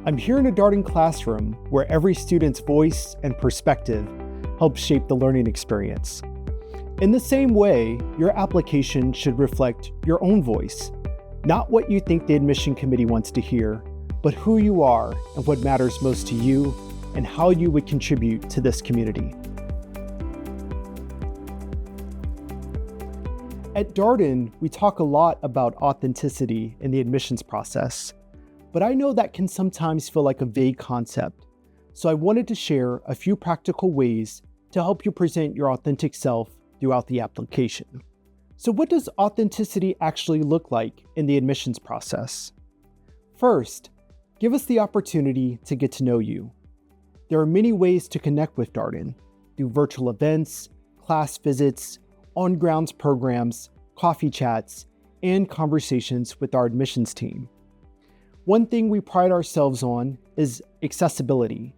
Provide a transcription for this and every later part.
I'm here in a Darden classroom where every student's voice and perspective helps shape the learning experience. In the same way, your application should reflect your own voice, not what you think the admission committee wants to hear, but who you are and what matters most to you and how you would contribute to this community. At Darden, we talk a lot about authenticity in the admissions process, but I know that can sometimes feel like a vague concept. So I wanted to share a few practical ways to help you present your authentic self throughout the application. So what does authenticity actually look like in the admissions process? First, give us the opportunity to get to know you. There are many ways to connect with Darden, through virtual events, class visits, on-grounds programs, coffee chats, and conversations with our admissions team. One thing we pride ourselves on is accessibility,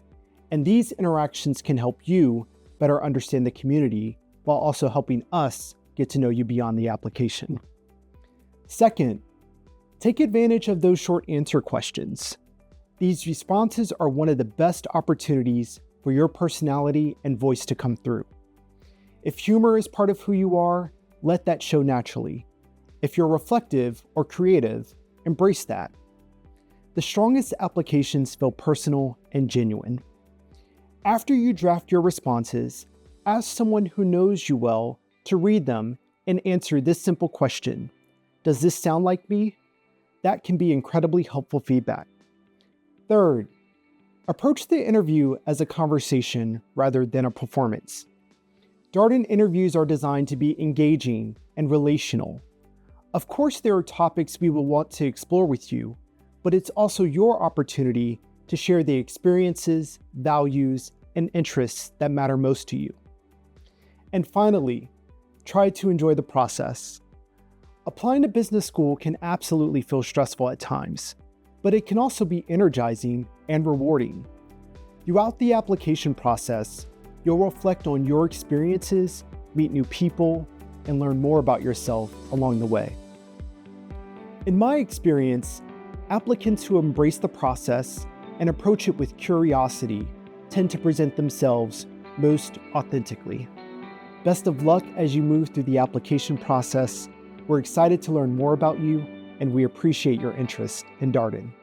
and these interactions can help you better understand the community while also helping us get to know you beyond the application. Second, take advantage of those short answer questions. These responses are one of the best opportunities for your personality and voice to come through. If humor is part of who you are, let that show naturally. If you're reflective or creative, embrace that. The strongest applications feel personal and genuine. After you draft your responses, ask someone who knows you well to read them and answer this simple question: does this sound like me? That can be incredibly helpful feedback. Third, approach the interview as a conversation rather than a performance. Darden interviews are designed to be engaging and relational. Of course, there are topics we will want to explore with you, but it's also your opportunity to share the experiences, values, and interests that matter most to you. And finally, try to enjoy the process. Applying to business school can absolutely feel stressful at times, but it can also be energizing and rewarding. Throughout the application process, you'll reflect on your experiences, meet new people, and learn more about yourself along the way. In my experience, applicants who embrace the process and approach it with curiosity tend to present themselves most authentically. Best of luck as you move through the application process. We're excited to learn more about you, and we appreciate your interest in Darden.